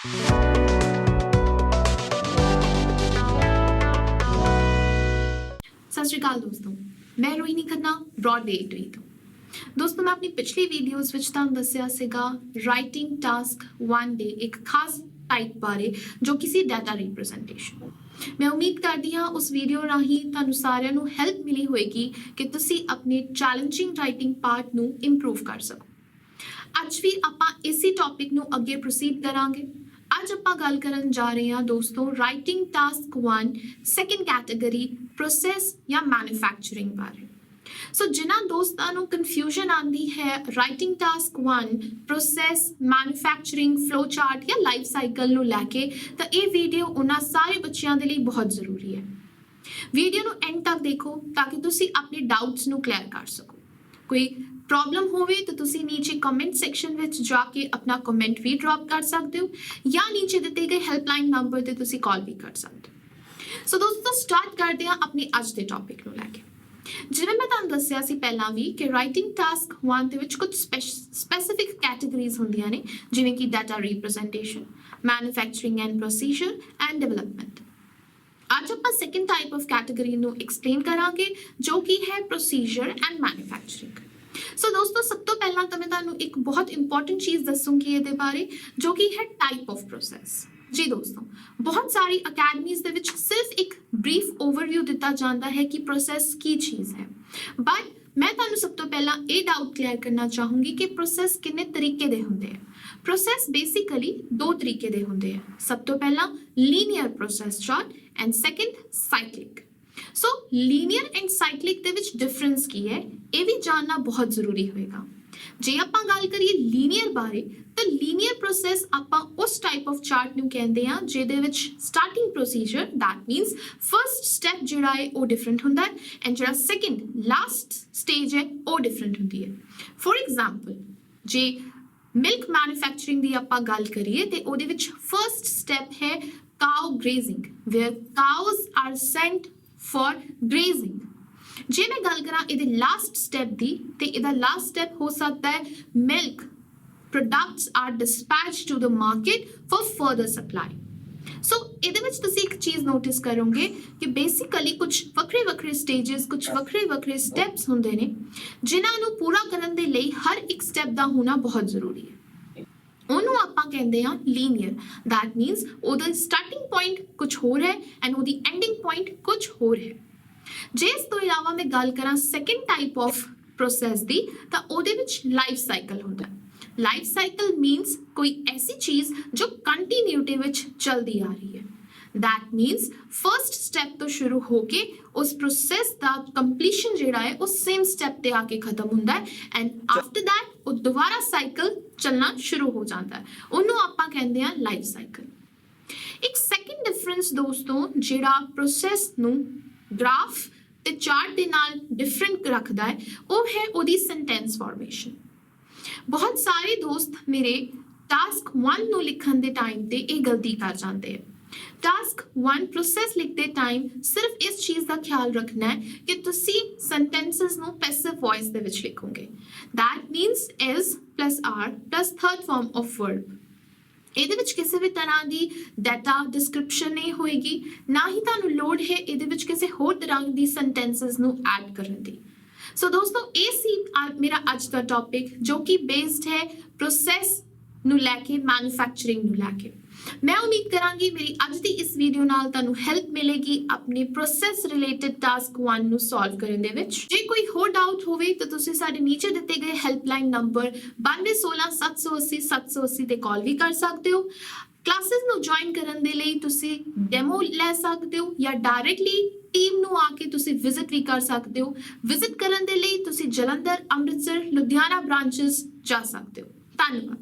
सत श्री अकाल दोस्तों, मैं रोहिणी खन्ना ब्रॉडवे A2E ਤੋਂ। दोस्तों, मैं अपनी पिछली वीडियोज़ ਵਿੱਚ ਤੁਹਾਨੂੰ ਦੱਸਿਆ ਸੀਗਾ ਰਾਈਟਿੰਗ ਟਾਸਕ 1 ਦੇ ਇੱਕ ਖਾਸ ਟਾਈਪ ਬਾਰੇ ਜੋ ਕਿਸੇ ਡਾਟਾ ਰਿਪਰੈਜ਼ੈਂਟੇਸ਼ਨ। ਮੈਂ ਉਮੀਦ ਕਰਦੀ ਹਾਂ ਉਸ ਵੀਡੀਓ ਰਾਹੀਂ ਤੁਹਾਨੂੰ ਸਾਰਿਆਂ ਨੂੰ ਹੈਲਪ ਮਿਲੀ ਹੋਏਗੀ ਕਿ ਤੁਸੀਂ ਆਪਣੇ ਚੈਲੰਜਿੰਗ ਰਾਈਟਿੰਗ ਪਾਰਟ ਨੂੰ ਇੰਪਰੂਵ ਕਰ ਸਕੋ। ਅੱਜ ਵੀ ਆਪਾਂ ਇਸੇ ਟੌਪਿਕ ਨੂੰ ਅੱਗੇ ਪ੍ਰੋਸੀਡ ਕਰਾਂਗੇ। ਅੱਜ ਆਪਾਂ ਗੱਲ ਕਰਨ ਜਾ ਰਹੇ ਹਾਂ ਦੋਸਤੋ writing task 1 second category process ਜਾਂ ਮੈਨੂਫੈਕਚਰਿੰਗ ਬਾਰੇ। ਸੋ ਜਿਨ੍ਹਾਂ ਦੋਸਤਾਂ ਨੂੰ ਕਨਫਿਊਜ਼ਨ ਆਉਂਦੀ ਹੈ writing task 1 process manufacturing flow chart ਜਾਂ ਲਾਈਫ ਸਾਈਕਲ ਨੂੰ ਲੈ ਕੇ, ਤਾਂ ਇਹ ਵੀਡੀਓ ਉਹਨਾਂ ਸਾਰੇ ਬੱਚਿਆਂ ਦੇ ਲਈ ਬਹੁਤ ਜ਼ਰੂਰੀ ਹੈ। ਵੀਡੀਓ ਨੂੰ ਐਂਡ ਤੱਕ ਦੇਖੋ ਤਾਂ ਕਿ ਤੁਸੀਂ ਆਪਣੇ ਡਾਊਟਸ ਨੂੰ ਕਲੀਅਰ ਕਰ ਸਕੋ। ਕੋਈ ਪ੍ਰੋਬਲਮ ਹੋਵੇ ਤਾਂ ਤੁਸੀਂ ਨੀਚੇ ਕਮੈਂਟ ਸੈਕਸ਼ਨ ਵਿੱਚ ਜਾ ਕੇ ਆਪਣਾ ਕਮੈਂਟ ਵੀ ਡ੍ਰੌਪ ਕਰ ਸਕਦੇ ਹੋ ਜਾਂ ਨੀਚੇ ਦਿੱਤੇ ਗਏ ਹੈਲਪਲਾਈਨ ਨੰਬਰ ਤੇ ਤੁਸੀਂ ਕਾਲ ਵੀ ਕਰ ਸਕਦੇ ਹੋ। ਸੋ ਦੋਸਤੋ, ਸਟਾਰਟ ਕਰਦੇ ਹਾਂ ਆਪਣੇ ਅੱਜ ਦੇ ਟੌਪਿਕ ਨੂੰ ਲੈ ਕੇ। ਜਿਵੇਂ ਮੈਂ ਤੁਹਾਨੂੰ ਦੱਸਿਆ ਸੀ ਪਹਿਲਾਂ ਵੀ ਕਿ ਰਾਈਟਿੰਗ ਟਾਸਕ 1 ਦੇ ਵਿੱਚ ਕੁਝ ਸਪੈਸੀਫਿਕ ਕੈਟਾਗਰੀਜ਼ ਹੁੰਦੀਆਂ ਨੇ, ਜਿਵੇਂ ਕਿ data representation, manufacturing and procedure and development. ਅੱਜ ਆਪਾਂ ਸੈਕੰਡ ਟਾਈਪ ਆਫ ਕੈਟਾਗਰੀ ਨੂੰ ਐਕਸਪਲੇਨ ਕਰਾਂਗੇ ਜੋ ਕਿ ਹੈ ਪ੍ਰੋਸੀਜਰ ਐਂਡ ਮੈਨੂਫੈਕਚਰਿੰਗ। ਸੋ ਦੋਸਤੋ, ਸਭ ਤੋਂ ਪਹਿਲਾਂ ਤਾਂ ਮੈਂ ਤੁਹਾਨੂੰ ਇੱਕ ਬਹੁਤ ਇੰਪੋਰਟੈਂਟ ਚੀਜ਼ ਦੱਸੂਗੀ ਇਹਦੇ ਬਾਰੇ, ਜੋ ਕਿ ਹੈ ਟਾਈਪ ਆਫ ਪ੍ਰੋਸੈਸ। ਜੀ ਦੋਸਤੋ, ਬਹੁਤ ਸਾਰੀ ਅਕੈਡਮੀਜ਼ ਦੇ ਵਿੱਚ ਸਿਰਫ ਇੱਕ ਬਰੀਫ ਓਵਰਵਿਊ ਦਿੱਤਾ ਜਾਂਦਾ ਹੈ ਕਿ ਪ੍ਰੋਸੈਸ ਕੀ ਚੀਜ਼ ਹੈ, ਬਟ ਮੈਂ ਤੁਹਾਨੂੰ ਸਭ ਤੋਂ ਪਹਿਲਾਂ ਇਹ ਡਾਊਟ ਕਲੀਅਰ ਕਰਨਾ ਚਾਹੂੰਗੀ ਕਿ ਪ੍ਰੋਸੈਸ ਕਿੰਨੇ ਤਰੀਕੇ ਦੇ ਹੁੰਦੇ ਆ। ਪ੍ਰੋਸੈਸ ਬੇਸਿਕਲੀ ਦੋ ਤਰੀਕੇ ਦੇ ਹੁੰਦੇ ਆ। ਸਭ ਤੋਂ ਪਹਿਲਾਂ linear process chart and second cyclic. So linear and cyclic ਦੇ ਵਿੱਚ ਡਿਫਰੈਂਸ ਕੀ ਹੈ, ਇਹ ਵੀ ਜਾਣਨਾ ਬਹੁਤ ਜ਼ਰੂਰੀ ਹੋਏਗਾ। ਜੇ ਆਪਾਂ ਗੱਲ ਕਰੀਏ ਲੀਨੀਅਰ ਬਾਰੇ, ਤਾਂ ਲੀਨੀਅਰ ਪ੍ਰੋਸੈਸ ਆਪਾਂ ਉਸ ਟਾਈਪ ਆਫ ਚਾਰਟ ਨੂੰ ਕਹਿੰਦੇ ਆ ਜਿਹਦੇ ਵਿੱਚ starting procedure that means first step ਜਿਹੜਾ ਹੈ ਉਹ ਡਿਫਰੈਂਟ ਹੁੰਦਾ ਹੈ ਐਂਡ ਜਿਹੜਾ ਸੈਕੰਡ ਲਾਸਟ ਸਟੇਜ ਹੈ ਉਹ ਡਿਫਰੈਂਟ ਹੁੰਦੀ ਹੈ। ਫੋਰ ਐਗਜ਼ਾਮਪਲ, ਜੇ ਮਿਲਕ ਮੈਨੂਫੈਕਚਰਿੰਗ ਦੀ ਆਪਾਂ ਗੱਲ ਕਰੀਏ ਤੇ ਉਹਦੇ ਵਿੱਚ ਫਰਸਟ ਸਟੈਪ ਹੈ cow grazing, where cows are sent for grazing. ਜੇ ਮੈਂ ਗੱਲ ਕਰਾਂ ਇਹਦੇ ਲਾਸਟ ਸਟੈਪ ਦੀ, ਤੇ ਇਹਦਾ ਲਾਸਟ ਸਟੈਪ ਹੋ ਸਕਦਾ ਹੈ milk products are dispatched to the market for further supply. So ਇਹਦੇ ਵਿੱਚ ਤੁਸੀਂ ਇੱਕ ਚੀਜ਼ ਨੋਟਿਸ ਕਰੋਗੇ ਕਿ ਬੇਸਿਕਲੀ ਕੁਝ ਵੱਖਰੇ ਸਟੇजेस, ਕੁਝ ਵੱਖਰੇ ਸਟੈਪਸ ਹੁੰਦੇ ਨੇ ਜਿਨ੍ਹਾਂ ਨੂੰ ਪੂਰਾ ਕਰਨ ਦੇ ਲਈ ਹਰ ਇੱਕ ਸਟੈਪ ਦਾ ਹੋਣਾ ਬਹੁਤ ਜ਼ਰੂਰੀ ਹੈ। ਉਹਨੂੰ ਆਪਾਂ ਕਹਿੰਦੇ ਆ ਲੀਨੀਅਰ। ਦੈਟ ਮੀਨਸ ਉਹਦਾ ਸਟਾਰਟਿੰਗ ਪੁਆਇੰਟ ਕੁਝ ਹੋਰ ਹੈ ਐਂਡ ਉਹਦੀ ਐਂਡਿੰਗ ਪੁਆਇੰਟ ਕੁਝ ਹੋਰ ਹੈ। ਜੇ ਇਸ ਤੋਂ ਇਲਾਵਾ ਮੈਂ ਗੱਲ ਕਰਾਂ ਸੈਕੰਡ ਟਾਈਪ ਆਫ ਪ੍ਰੋਸੈਸ ਦੀ, ਤਾਂ ਉਹਦੇ ਵਿੱਚ ਲਾਈਫ ਸਾਈਕਲ ਹੁੰਦਾ ਹੈ। ਲਾਈਫ ਸਾਈਕਲ ਮੀਨਸ ਕੋਈ ਐਸੀ ਚੀਜ਼ ਜੋ ਕੰਟੀਨਿਊਟੀ ਵਿੱਚ ਚਲਦੀ ਆ ਰਹੀ ਹੈ। ਦੈਟ ਮੀਨਸ ਫਰਸਟ ਸਟੈਪ ਤੋਂ ਸ਼ੁਰੂ ਹੋ ਕੇ ਉਸ ਪ੍ਰੋਸੈਸ ਦਾ ਕੰਪਲੀਸ਼ਨ ਜਿਹੜਾ ਹੈ ਉਹ ਸੇਮ ਸਟੈਪ ਤੇ ਆ ਕੇ ਖਤਮ ਹੁੰਦਾ ਹੈ ਐਂਡ ਆਫਟਰ ਦੈਟ ਉਹ ਦੁਬਾਰਾ ਸਾਈਕਲ ਚੱਲਣਾ ਸ਼ੁਰੂ ਹੋ ਜਾਂਦਾ ਹੈ। ਉਹਨੂੰ ਆਪਾਂ ਕਹਿੰਦੇ ਆ ਲਾਈਫ ਸਾਈਕਲ। ਇੱਕ ਸੈਕੰਡ ਡਿਫਰੈਂਸ ਦੋਸਤੋ ਜਿਹੜਾ ਪ੍ਰੋਸੈਸ ਨੂੰ ਗ੍ਰਾਫ ਤੇ ਚਾਰਟ ਦੇ ਨਾਲ ਡਿਫਰੈਂਟ ਰੱਖਦਾ ਹੈ, ਉਹ ਹੈ ਉਹਦੀ ਸੈਂਟੈਂਸ ਫਾਰਮੇਸ਼ਨ। ਬਹੁਤ ਸਾਰੇ ਦੋਸਤ ਮੇਰੇ ਟਾਸਕ 1 ਨੂੰ ਲਿਖਣ ਦੇ ਟਾਈਮ ਤੇ ਇਹ ਗਲਤੀ ਕਰ ਜਾਂਦੇ ਆ। ਟਾਸਕ 1 ਪ੍ਰੋਸੈਸ ਲਿਖਦੇ ਟਾਈਮ ਸਿਰਫ ਇਸ ਚੀਜ਼ ਦਾ ਖਿਆਲ ਰੱਖਣਾ ਹੈ ਕਿ ਤੁਸੀਂ ਸੈਂਟੈਂਸਸ ਨੂੰ ਪੈਸਿਵ ਵੌਇਸ ਦੇ ਵਿੱਚ ਲਿਖੋਗੇ। That means is plus are plus third form of verb। ਇਹਦੇ ਵਿੱਚ ਕਿਸੇ ਵੀ ਤਰ੍ਹਾਂ ਦੀ ਡਾਟਾ ਡਿਸਕ੍ਰਿਪਸ਼ਨ ਨਹੀਂ ਹੋਏਗੀ, ਨਾ ਹੀ ਤੁਹਾਨੂੰ ਲੋੜ ਹੈ ਇਹਦੇ ਵਿੱਚ ਕਿਸੇ ਹੋਰ ਤਰ੍ਹਾਂ ਦੀ ਸੈਂਟੈਂਸਸ ਨੂੰ ਐਡ ਕਰਨ ਦੀ। ਸੋ ਦੋਸਤੋ, ਇਹ ਸੀ ਮੇਰਾ ਅੱਜ ਦਾ ਟੌਪਿਕ ਜੋ ਕਿ ਬੇਸਡ ਹੈ ਪ੍ਰੋਸੈਸ ਨੂੰ ਲੈ ਕੇ, ਮੈਨੂਫੈਕਚਰਿੰਗ ਨੂੰ ਲੈ ਕੇ। ਮੈਂ ਉਮੀਦ ਕਰਾਂਗੀ ਮੇਰੀ ਅੱਜ ਦੀ ਇਸ ਵੀਡੀਓ ਨਾਲ ਤੁਹਾਨੂੰ ਹੈਲਪ ਮਿਲੇਗੀ ਆਪਣੇ ਪ੍ਰੋਸੈਸ ਰਿਲੇਟਡ ਟਾਸਕ 1 ਨੂੰ ਸੋਲਵ ਕਰਨ ਦੇ ਵਿੱਚ। ਜੇ ਕੋਈ ਹੋਰ ਡਾਊਟ ਹੋਵੇ ਤਾਂ ਤੁਸੀਂ ਸਾਡੇ ਨੀਚੇ ਦਿੱਤੇ ਗਏ ਹੈਲਪਲਾਈਨ ਨੰਬਰ 9216 780 780 ਤੇ ਕਾਲ ਵੀ ਕਰ ਸਕਦੇ ਹੋ। ਕਲਾਸਿਸ ਨੂੰ ਜੁਆਇਨ ਕਰਨ ਦੇ ਲਈ ਤੁਸੀਂ ਡੈਮੋ ਲੈ ਸਕਦੇ ਹੋ ਜਾਂ ਡਾਇਰੈਕਟਲੀ ਟੀਮ ਨੂੰ ਆ ਕੇ ਤੁਸੀਂ ਵਿਜ਼ਿਟ ਵੀ ਕਰ ਸਕਦੇ ਹੋ। ਵਿਜ਼ਿਟ ਕਰਨ ਦੇ ਲਈ ਤੁਸੀਂ ਜਲੰਧਰ, ਅੰਮ੍ਰਿਤਸਰ, ਲੁਧਿਆਣਾ ਬ੍ਰਾਂਚਸ ਜਾ ਸਕਦੇ ਹੋ। ਧੰਨਵਾਦ।